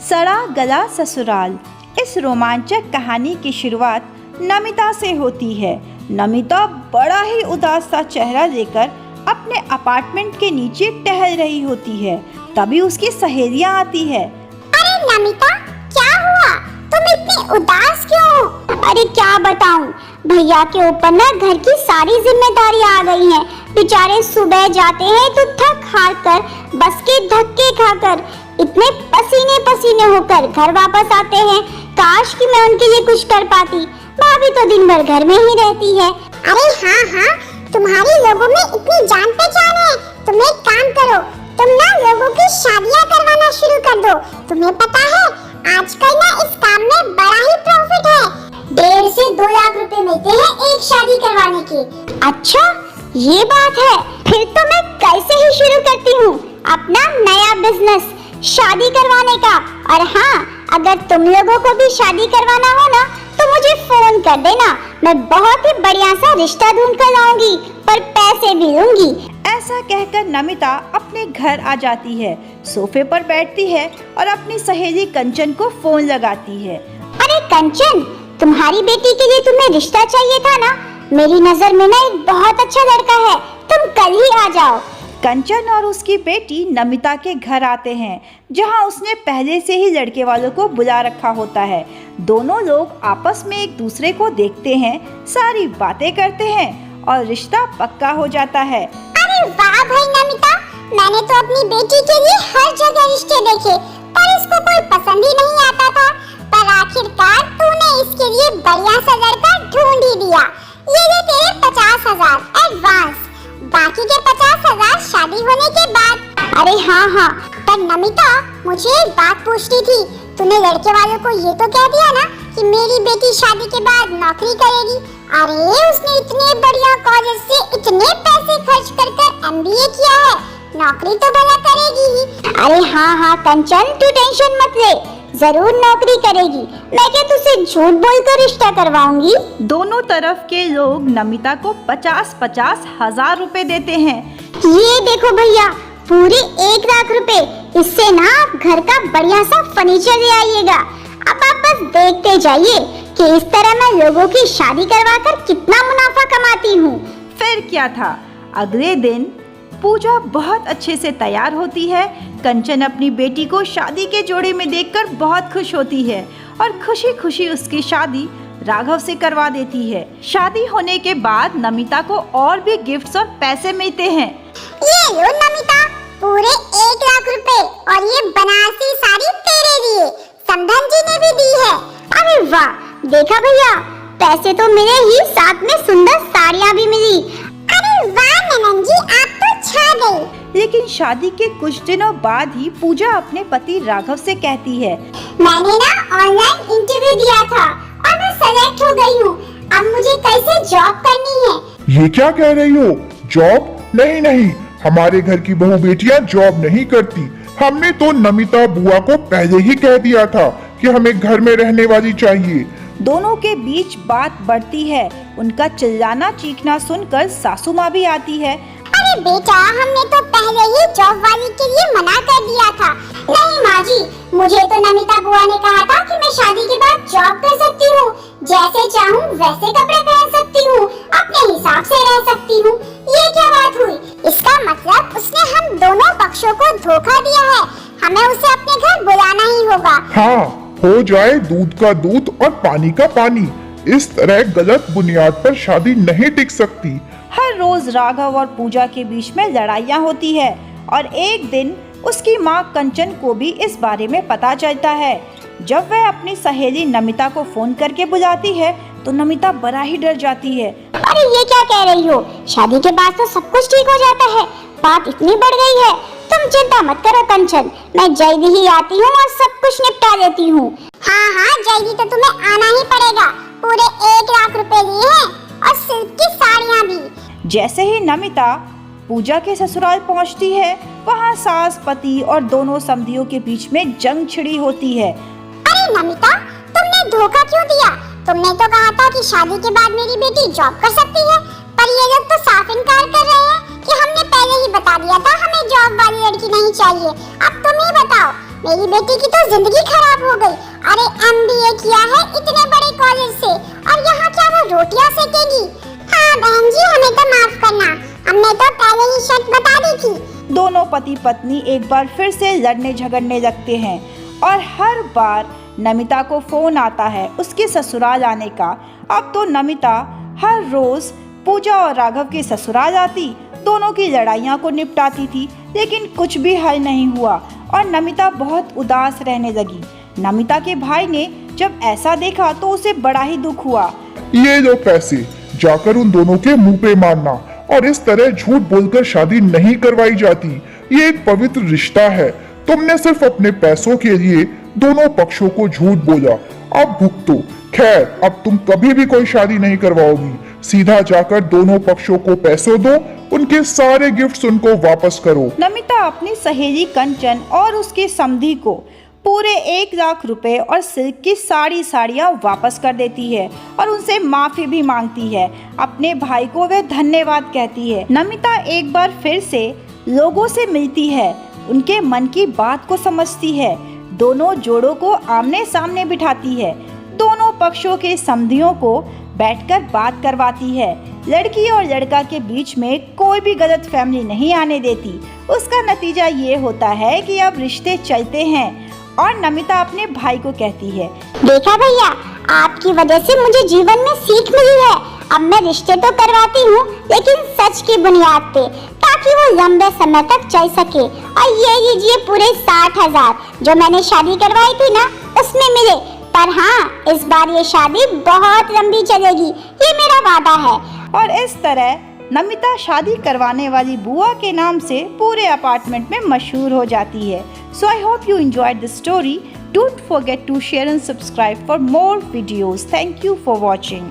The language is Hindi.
सड़ा गला ससुराल। इस रोमांचक कहानी की शुरुआत नमिता से होती है। नमिता बड़ा ही उदास सा चेहरा लेकर अपने अपार्टमेंट के नीचे टहल रही होती है। तभी उसकी सहेलियां आती है। अरे नमिता, क्या हुआ? तुम इतनी उदास क्यों हो? अरे क्या बताऊं, भैया के ऊपर ना घर की सारी जिम्मेदारी आ गई है। बेचारे सुबह जाते हैं तो थक हार कर बस के धक्के खाकर इतने पसीने पसीने होकर घर वापस आते हैं। काश कि मैं उनके लिए कुछ कर पाती। भाभी तो दिन भर घर में ही रहती है। अरे हाँ, तुम्हारी लोगों में इतनी जान पहचान है। तुम एक काम करो, तुम ना लोगों की शादियाँ करवाना शुरू कर दो। तुम्हें पता है आजकल ना इस काम में बड़ा ही प्रॉफिट है। 1.5 से 2 लाख रुपए मिलते हैं एक शादी करवाने के। अच्छा, ये बात है। फिर तो मैं कल से ही शुरू करती हूँ अपना नया बिजनेस, शादी करवाने का। और हाँ, अगर तुम लोगों को भी शादी करवाना हो ना तो मुझे फोन कर देना। मैं बहुत ही बढ़िया सा रिश्ता ढूंढ कर लाऊंगी, पर पैसे भी लूंगी। ऐसा कहकर नमिता अपने घर आ जाती है, सोफे पर बैठती है और अपनी सहेली कंचन को फोन लगाती है। अरे कंचन, तुम्हारी बेटी के लिए तुम्हें रिश्ता चाहिए था ना? मेरी नजर में ना एक बहुत अच्छा लड़का है, तुम कल ही आ जाओ। कंचन और उसकी बेटी नमिता के घर आते हैं, जहां उसने पहले से ही लड़के वालों को बुला रखा होता है। दोनों लोग आपस में एक दूसरे को देखते हैं, सारी बातें करते हैं और रिश्ता पक्का हो जाता है। अरे वाह भाई नमिता, मैंने तो अपनी बेटी के लिए हर जगह रिश्ते देखे, पर इसको कोई पसंद ही नहीं आता था। पर आखिरकार तूने इसके लिए बढ़िया सा लड़का ढूंढ ही दिया। ये ले तेरे 50,000 एडवांस, बाकी के 50,000 शादी होने के बाद। अरे हाँ, पर नमिता, मुझे एक बात पूछनी थी। तूने लड़के वालों को ये तो कह दिया ना कि मेरी बेटी शादी के बाद नौकरी करेगी। अरे उसने इतने बढ़िया कॉलेज से इतने पैसे खर्च कर MBA किया है, नौकरी तो भला करेगी ही। अरे हाँ कंचन, तू टेंशन मत ले, जरूर नौकरी करेगी। मैं क्या तुझसे झूठ बोलकर रिश्ता करवाऊंगी? दोनों तरफ के लोग नमिता को 50-50 हजार रुपए देते हैं। ये देखो भैया, पूरे 1 लाख रुपए। इससे ना आप घर का बढ़िया सा फर्नीचर ले आइएगा। अब आप बस देखते जाइए कि इस तरह मैं लोगों की शादी करवाकर कितना मुनाफा कमाती हूँ। फिर क्या था, अगले दिन पूजा बहुत अच्छे से तैयार होती है। कंचन अपनी बेटी को शादी के जोड़े में देखकर बहुत खुश होती है और खुशी खुशी उसकी शादी राघव से करवा देती है। शादी होने के बाद नमिता को और भी गिफ्ट्स और पैसे मिलते हैं। ये लो नमिता, पूरे 1 लाख रुपए, और ये बनारसी साड़ी तेरे लिए, समधन जी ने भी दी है। अरे वाह, देखा भैया, पैसे तो मिले ही, साथ में सुंदर साड़ियाँ भी मिली। अरे वाह ननन जी, आप तो छा गई। लेकिन शादी के कुछ दिनों बाद ही पूजा अपने पति राघव से कहती है, मैंने ना ऑनलाइन इंटरव्यू दिया था और मैं सेलेक्ट हो गई हूँ। अब मुझे कैसे जॉब करनी है। ये क्या कह रही हो? जॉब? नहीं, हमारे घर की बहू बेटियां जॉब नहीं करती। हमने तो नमिता बुआ को पहले ही कह दिया था कि हमें घर में रहने वाली चाहिए। दोनों के बीच बात बढ़ती है। उनका चिल्लाना चीखना सुनकर सासू माँ भी आती है। अरे बेटा, हमने तो पहले ही जॉब वाली के लिए मना कर दिया था। नहीं माँ जी, मुझे तो नमिता बुआ ने कहा था कि मैं शादी के बाद जॉब कर सकती हूँ, जैसे चाहूँ वैसे कपड़े पहन सकती हूँ, अपने हिसाब से रह सकती हूँ। ये क्या बात हुई? इसका मतलब उसने हम दोनों पक्षों को धोखा दिया है। हमें उसे अपने घर बुलाना ही होगा। हाँ, हो जाए दूध का दूध और पानी का पानी। इस तरह गलत बुनियाद पर शादी नहीं टिक सकती। हर रोज राघव और पूजा के बीच में लड़ाइयाँ होती है और एक दिन उसकी माँ कंचन को भी इस बारे में पता चलता है। जब वह अपनी सहेली नमिता को फोन करके बुलाती है तो नमिता बड़ा ही डर जाती है। अरे ये क्या कह रही हो? शादी के बाद तो सब कुछ ठीक हो जाता है, बात इतनी बढ़ गई है। तुम चिंता मत करो कंचन, मैं जल्दी ही आती हूँ और सब कुछ निपटा देती हूँ। हाँ, जल्दी तो तुम्हें आना ही पड़ेगा। पूरे 1 लाख रुपए लिए हैं और सिल्क की साड़ियाँ भी। जैसे ही नमिता पूजा के ससुराल पहुंचती है, वहां सास पति और दोनों समधियों के बीच में जंग छिड़ी होती है। अरे नमिता, तुमने धोखा क्यों दिया? तुमने तो कहा था कि शादी के बाद मेरी बेटी जॉब कर सकती है, पर ये लोग तो साफ इनकार कर रहे हैं कि हमने पहले ही बता दिया था हमें जॉब वाली लड़की नहीं चाहिए। अब तुम ही बताओ, मेरी बेटी की तो जिंदगी खराब हो गई। अरे MBA किया है इतने बड़े कॉलेज से और यहाँ क्या वो रोटियां सेकेगी। हाँ बहन जी, हमें तो माफ करना, हमने तो पहले ही शर्त बता दी थी। दोनों पति पत्नी एक बार फिर से लड़ने झगड़ने लगते हैं और हर बार नमिता को फोन आता है उसके ससुराल आने का। अब तो नमिता हर रोज पूजा और राघव के ससुराल आती, दोनों की लड़ाइयाँ को निपटाती थी, लेकिन कुछ भी हल नहीं हुआ और नमिता बहुत उदास रहने लगी। नमिता के भाई ने जब ऐसा देखा तो उसे बड़ा ही दुख हुआ। ये लो पैसे, जाकर उन दोनों के मुंह पे मारना, और इस तरह झूठ बोलकर शादी नहीं करवाई जाती। ये एक पवित्र रिश्ता है। तुमने सिर्फ अपने पैसों के लिए दोनों पक्षों को झूठ बोला, अब भुगतो। खैर, अब तुम कभी भी कोई शादी नहीं करवाओगी। सीधा जाकर दोनों पक्षों को पैसे दो, उनके सारे गिफ्ट्स उनको वापस करो। नमिता अपनी सहेली कंचन और उसके समधी को पूरे 1 लाख रुपए और सिल्क की साड़ियाँ वापस कर देती है और उनसे माफी भी मांगती है। अपने भाई को वह धन्यवाद कहती है। नमिता एक बार फिर से लोगों से मिलती है, उनके मन की बात को समझती है, दोनों जोड़ों को आमने सामने बिठाती है, दोनों पक्षों के समधियों को बैठकर बात करवाती है। लड़की और लड़का के बीच में कोई भी गलतफहमी नहीं आने देती। उसका नतीजा ये होता है कि अब रिश्ते चलते हैं और नमिता अपने भाई को कहती है, देखा भैया, आपकी वजह से मुझे जीवन में सीख मिली है। अब मैं रिश्ते तो करवाती हूँ लेकिन सच की बुनियाद पे, ताकि वो लंबे समय तक चल सके। और ये लीजिए पूरे 60,000 जो मैंने शादी करवाई थी ना, उसमें मिले। पर हाँ, इस बार ये शादी बहुत लंबी चलेगी, ये मेरा वादा है। और इस तरह नमिता शादी करवाने वाली बुआ के नाम से पूरे अपार्टमेंट में मशहूर हो जाती है। So I hope you enjoyed this story. Don't forget to share and subscribe for more videos. Thank you for watching.